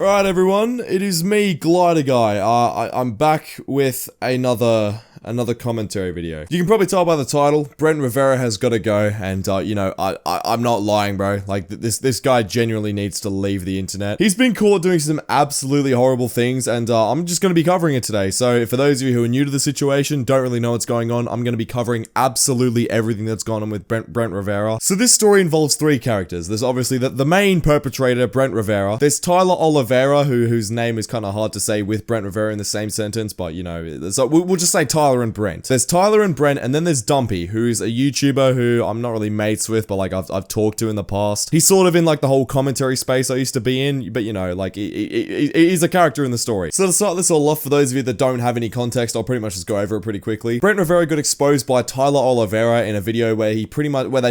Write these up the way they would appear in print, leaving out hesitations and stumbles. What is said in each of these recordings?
Alright everyone, it is me, Glider Guy. I'm back with another commentary video. You can probably tell by the title, Brent Rivera has got to go, and I'm not lying, bro. Like, this guy genuinely needs to leave the internet. He's been caught doing some absolutely horrible things, and I'm just going to be covering it today. So, for those of you who are new to the situation, don't really know what's going on, I'm going to be covering absolutely everything that's gone on with Brent Rivera. So, this story involves three characters. There's obviously the main perpetrator, Brent Rivera. There's Tyler Oliveira, whose name is kind of hard to say with Brent Rivera in the same sentence, but, you know, so we'll just say Tyler and Brent. There's Tyler and Brent, and then there's Dumpy, who's a YouTuber who I'm not really mates with, but like I've talked to in the past. He's sort of in like the whole commentary space I used to be in, but you know, like he's a character in the story. So to start this all off, for those of you that don't have any context, I'll pretty much just go over it pretty quickly. Brent Rivera got exposed by Tyler Oliveira in a video where they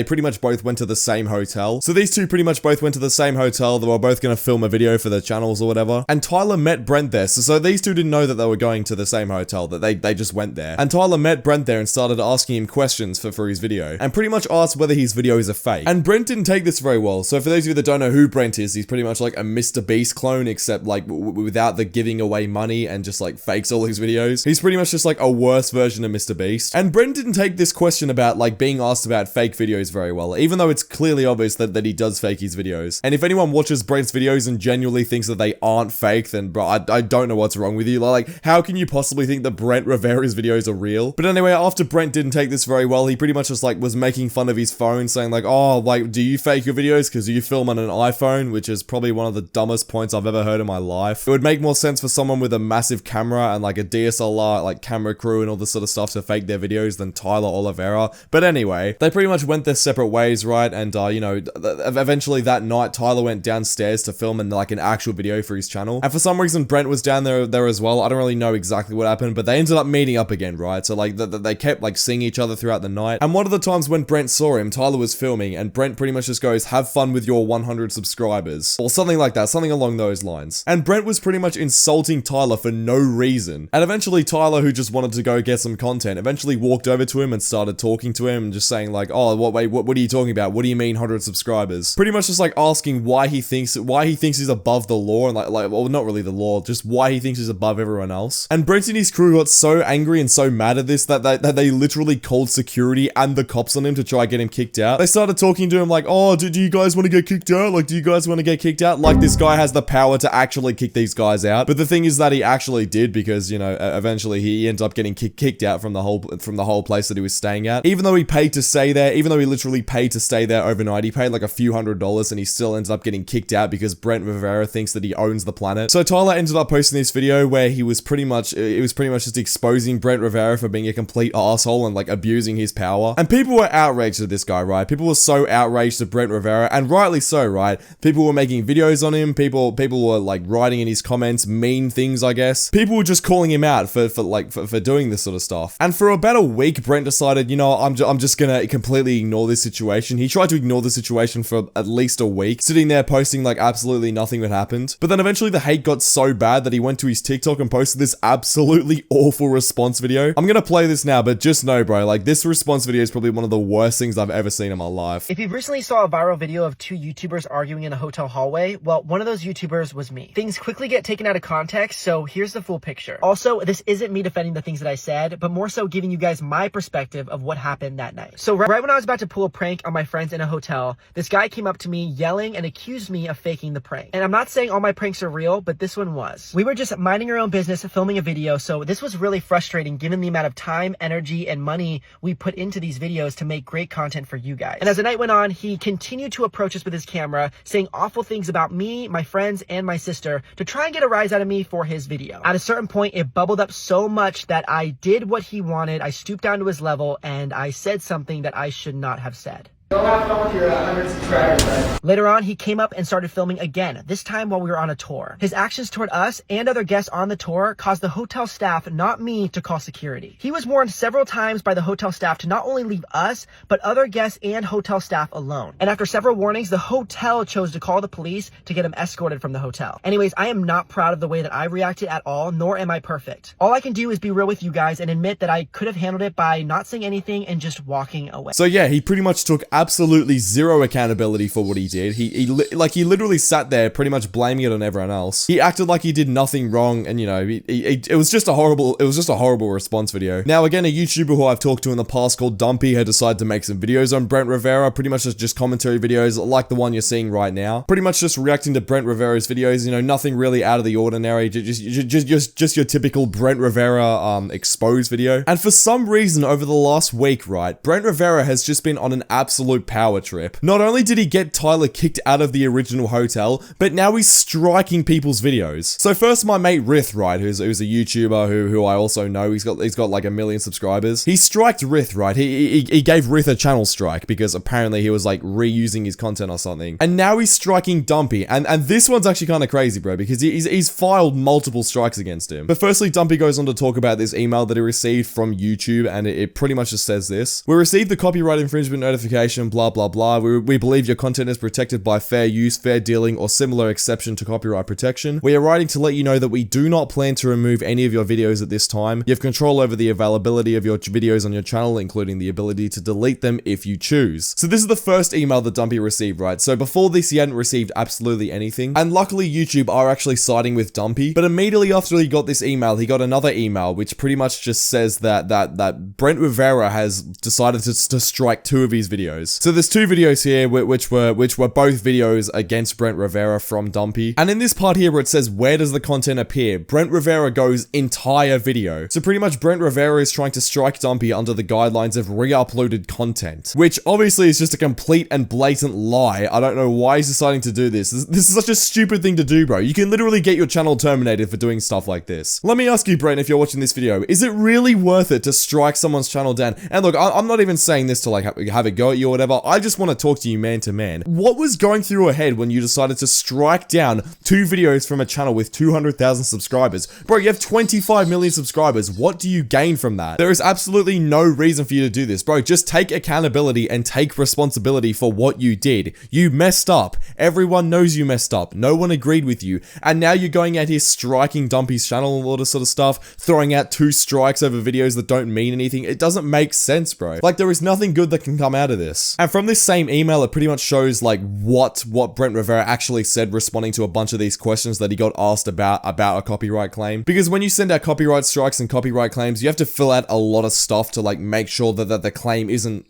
pretty much both went to the same hotel. So these two pretty much both went to the same hotel. They were both going to film a video for their channels or whatever. And Tyler met Brent there. So these two didn't know that they were going to the same hotel, that they just went there. And Tyler met Brent there and started asking him questions for his video, and pretty much asked whether his video is a fake. And Brent didn't take this very well. So for those of you that don't know who Brent is, he's pretty much like a Mr. Beast clone, except like without the giving away money and just like fakes all his videos. He's pretty much just like a worse version of Mr. Beast. And Brent didn't take this question about like being asked about fake videos very well, even though it's clearly obvious that he does fake his videos. And if anyone watches Brent's videos and genuinely thinks that they aren't fake, then bro, I don't know what's wrong with you. Like, how can you possibly think that Brent Rivera's videos are real? But anyway, after Brent didn't take this very well, he pretty much just like was making fun of his phone, saying like, oh, like, do you fake your videos because you film on an iPhone? Which is probably one of the dumbest points I've ever heard in my life. It would make more sense for someone with a massive camera and like a DSLR, like camera crew and all this sort of stuff to fake their videos than Tyler Oliveira. But anyway, they pretty much went their separate ways, right? And you know, eventually that night, Tyler went downstairs to film like an actual video for his channel. And for some reason, Brent was down there as well. I don't really know exactly what happened, but they ended up meeting up again, right? So like they kept like seeing each other throughout the night. And one of the times when Brent saw him, Tyler was filming, and Brent pretty much just goes, have fun with your 100 subscribers, or something like that, something along those lines. And Brent was pretty much insulting Tyler for no reason. And eventually Tyler, who just wanted to go get some content, eventually walked over to him and started talking to him and just saying like, oh, what are you talking about? What do you mean 100 subscribers? Pretty much just like asking why he thinks he's above the law, and like well, not really the law, just why he thinks he's above everyone else. And Brent and his crew got so angry and so mad at this that they literally called security and the cops on him to try and get him kicked out. They started talking to him like, oh, do you guys want to get kicked out? Like, do you guys want to get kicked out? Like, this guy has the power to actually kick these guys out. But the thing is that he actually did, because, you know, eventually he ended up getting kicked out from the whole place that he was staying at. Even though he paid to stay there, even though he literally paid to stay there overnight, he paid like a few $100s, and he still ends up getting kicked out because Brent Rivera thinks that he owns the planet. So Tyler ended up posting this video where it was pretty much just exposing Brent Rivera for being a complete asshole and like abusing his power. And people were outraged at this guy, right? People were so outraged at Brent Rivera, and rightly so, right? People were making videos on him. People were like writing in his comments mean things, I guess. People were just calling him out for doing this sort of stuff. And for about a week, Brent decided, you know, I'm just gonna completely ignore this situation. He tried to ignore the situation for at least a week, sitting there posting like absolutely nothing had happened. But then eventually the hate got so bad that he went to his TikTok and posted this absolutely awful response video. I'm gonna play this now, but just know, bro, like, this response video is probably one of the worst things I've ever seen in my life. If you recently saw a viral video of two YouTubers arguing in a hotel hallway, well, one of those YouTubers was me. Things quickly get taken out of context, so here's the full picture. Also, this isn't me defending the things that I said, but more so giving you guys my perspective of what happened that night. So right when I was about to pull a prank on my friends in a hotel, this guy came up to me yelling and accused me of faking the prank. And I'm not saying all my pranks are real, but this one was. We were just minding our own business, filming a video, so this was really frustrating given the amount of time, energy, and money we put into these videos to make great content for you guys. And as the night went on, he continued to approach us with his camera, saying awful things about me, my friends, and my sister to try and get a rise out of me for his video. At a certain point, it bubbled up so much that I did what he wanted. I stooped down to his level, and I said something that I should not have said. Go have fun with your 100 subscribers, bud. Later on, he came up and started filming again, this time while we were on a tour. His actions toward us and other guests on the tour caused the hotel staff, not me, to call security. He was warned several times by the hotel staff to not only leave us, but other guests and hotel staff alone. And after several warnings, the hotel chose to call the police to get him escorted from the hotel. Anyways, I am not proud of the way that I reacted at all, nor am I perfect. All I can do is be real with you guys and admit that I could have handled it by not saying anything and just walking away. So yeah, he pretty much took absolutely zero accountability for what he did. He literally sat there pretty much blaming it on everyone else. He acted like he did nothing wrong, and you know, it was just a horrible response video. Now again, a YouTuber who I've talked to in the past called Dumpy had decided to make some videos on Brent Rivera, pretty much just commentary videos like the one you're seeing right now. Pretty much just reacting to Brent Rivera's videos, you know, nothing really out of the ordinary, just your typical Brent Rivera exposed video. And for some reason over the last week, right, Brent Rivera has just been on an absolute power trip. Not only did he get Tyler kicked out of the original hotel, but now he's striking people's videos. So first, my mate Rith, right, who's a YouTuber who I also know, he's got like 1 million subscribers. He striked Rith, right? He gave Rith a channel strike because apparently he was like reusing his content or something. And now he's striking Dumpy, and this one's actually kind of crazy, bro, because he's filed multiple strikes against him. But firstly, Dumpy goes on to talk about this email that he received from YouTube, and it pretty much just says this: "We received the copyright infringement notification, blah blah blah. We believe your content is protected by fair use, fair dealing, or similar exception to copyright protection. We are writing to let you know that we do not plan to remove any of your videos at this time. You have control over the availability of your videos on your channel, including the ability to delete them if you choose." So this is the first email that Dumpy received, right? So before this, he hadn't received absolutely anything. And luckily, YouTube are actually siding with Dumpy. But immediately after he got this email, he got another email, which pretty much just says that Brent Rivera has decided to strike 2 of his videos. So there's 2 videos here, which were both videos against Brent Rivera from Dumpy. And in this part here where it says, "Where does the content appear?" Brent Rivera goes entire video. So pretty much Brent Rivera is trying to strike Dumpy under the guidelines of re-uploaded content, which obviously is just a complete and blatant lie. I don't know why he's deciding to do this. This is such a stupid thing to do, bro. You can literally get your channel terminated for doing stuff like this. Let me ask you, Brent, if you're watching this video, is it really worth it to strike someone's channel down? And look, I'm not even saying this to like have a go at you or whatever. I just want to talk to you man to man. What was going through your head when you decided to strike down 2 videos from a channel with 200,000 subscribers? Bro, you have 25 million subscribers. What do you gain from that? There is absolutely no reason for you to do this, bro. Just take accountability and take responsibility for what you did. You messed up. Everyone knows you messed up. No one agreed with you. And now you're going out here striking Dumpy's channel and all this sort of stuff, throwing out 2 strikes over videos that don't mean anything. It doesn't make sense, bro. Like, there is nothing good that can come out of this. And from this same email, it pretty much shows like what Brent Rivera actually said responding to a bunch of these questions that he got asked about a copyright claim. Because when you send out copyright strikes and copyright claims, you have to fill out a lot of stuff to like make sure that the claim isn't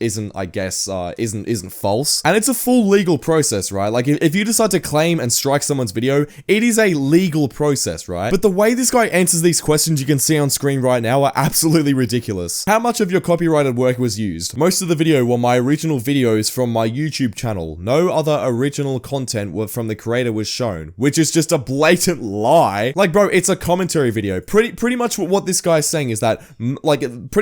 false. And it's a full legal process, right? Like if you decide to claim and strike someone's video, it is a legal process, right? But the way this guy answers these questions you can see on screen right now are absolutely ridiculous. How much of your copyrighted work was used? Most of the video were my original videos from my YouTube channel. No other original content from the creator was shown, which is just a blatant lie. Like, bro, it's a commentary video. Pretty much what this guy is saying is that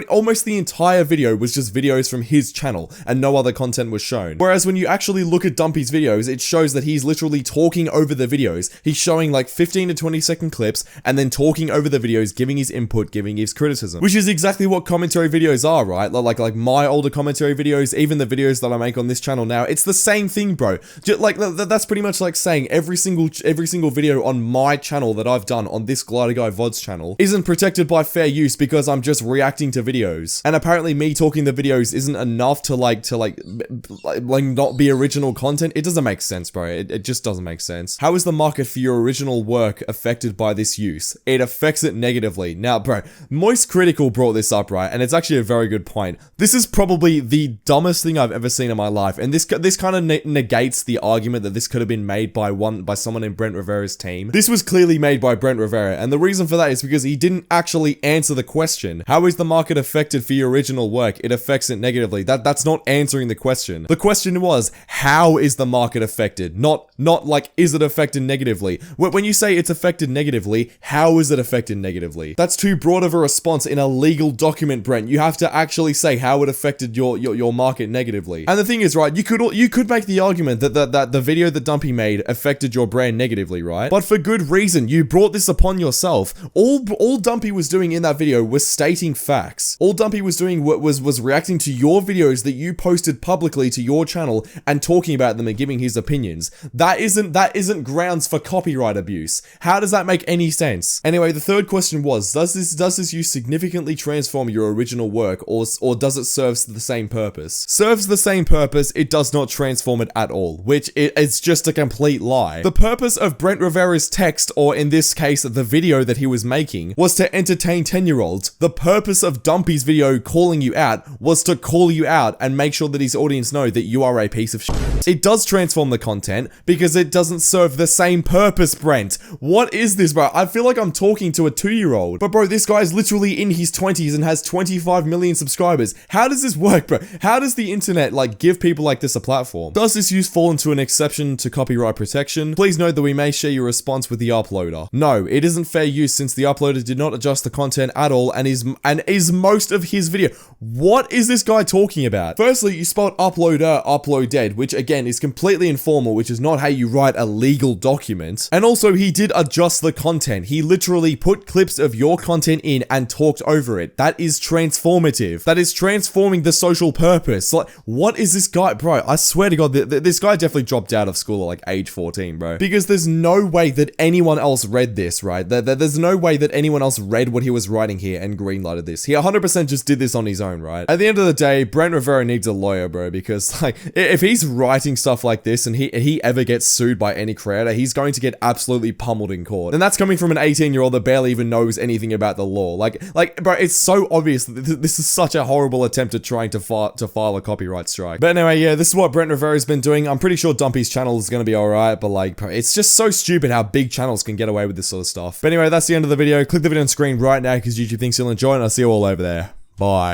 almost the entire video was just videos from his channel and no other content was shown. Whereas when you actually look at Dumpy's videos, it shows that he's literally talking over the videos. He's showing like 15 to 20 second clips and then talking over the videos, giving his input, giving his criticism, which is exactly what commentary videos are, right? Like my older commentary videos, even the videos that I make on this channel now, it's the same thing, bro. Like that's pretty much like saying every single video on my channel that I've done on this Glider Guy VODS channel isn't protected by fair use because I'm just reacting to videos. And apparently me talking the videos isn't enough to not be original content. It doesn't make sense, bro. It just doesn't make sense. How is the market for your original work affected by this use? It affects it negatively. Now, bro, Moist Critical brought this up, right? And it's actually a very good point. This is probably the dumbest thing I've ever seen in my life. And this kind of negates the argument that this could have been made by someone in Brent Rivera's team. This was clearly made by Brent Rivera. And the reason for that is because he didn't actually answer the question. How is the market affected for your original work? It affects it negatively. That's not answering the question. The question was, how is the market affected? Not like, is it affected negatively? When you say it's affected negatively, how is it affected negatively? That's too broad of a response in a legal document, Brent. You have to actually say how it affected your market negatively. And the thing is, right, you could make the argument that the video that Dumpy made affected your brand negatively, right? But for good reason. You brought this upon yourself. All Dumpy was doing in that video was stating facts. All Dumpy was doing was reacting to your videos that you posted publicly to your channel and talking about them and giving his opinions. That isn't grounds for copyright abuse. How does that make any sense? Anyway, the third question was, does this use significantly transform your original work or does it serve the same purpose? Serves the the same purpose, it does not transform it at all, which it's just a complete lie. The purpose of Brent Rivera's text, or in this case, the video that he was making, was to entertain 10-year-olds. The purpose of Dumpy's video calling you out was to call you out and make sure that his audience know that you are a piece of shit. It does transform the content because it doesn't serve the same purpose, Brent. What is this, bro? I feel like I'm talking to a 2-year-old. But bro, this guy is literally in his 20s and has 25 million subscribers. How does this work, bro? How does the internet, like, give people like this a platform? Does this use fall into an exception to copyright protection? Please note that we may share your response with the uploader. No, it isn't fair use since the uploader did not adjust the content at all and is most of his video. What is this guy talking about? Firstly, you spelled uploader, uploaded, which again is completely informal, which is not how you write a legal document. And also, he did adjust the content. He literally put clips of your content in and talked over it. That is transformative. That is transforming the social purpose. Like, what is this guy, bro? I swear to God, this guy definitely dropped out of school at like age 14, bro. Because there's no way that anyone else read this, right? There's no way that anyone else read what he was writing here and greenlighted this. He 100% just did this on his own, right? At the end of the day, Brent Rivera needs a lawyer, bro, because like, if he's writing stuff like this and he ever gets sued by any creator, he's going to get absolutely pummeled in court. And that's coming from an 18-year-old that barely even knows anything about the law. Like, bro, it's so obvious that this is such a horrible attempt at trying to file a copyright strike. But anyway, yeah, this is what Brent Rivera's been doing. I'm pretty sure Dumpy's channel is going to be alright, but like, bro, it's just so stupid how big channels can get away with this sort of stuff. But anyway, that's the end of the video. Click the video on screen right now because YouTube thinks you'll enjoy it, and I'll see you all over there. Bye.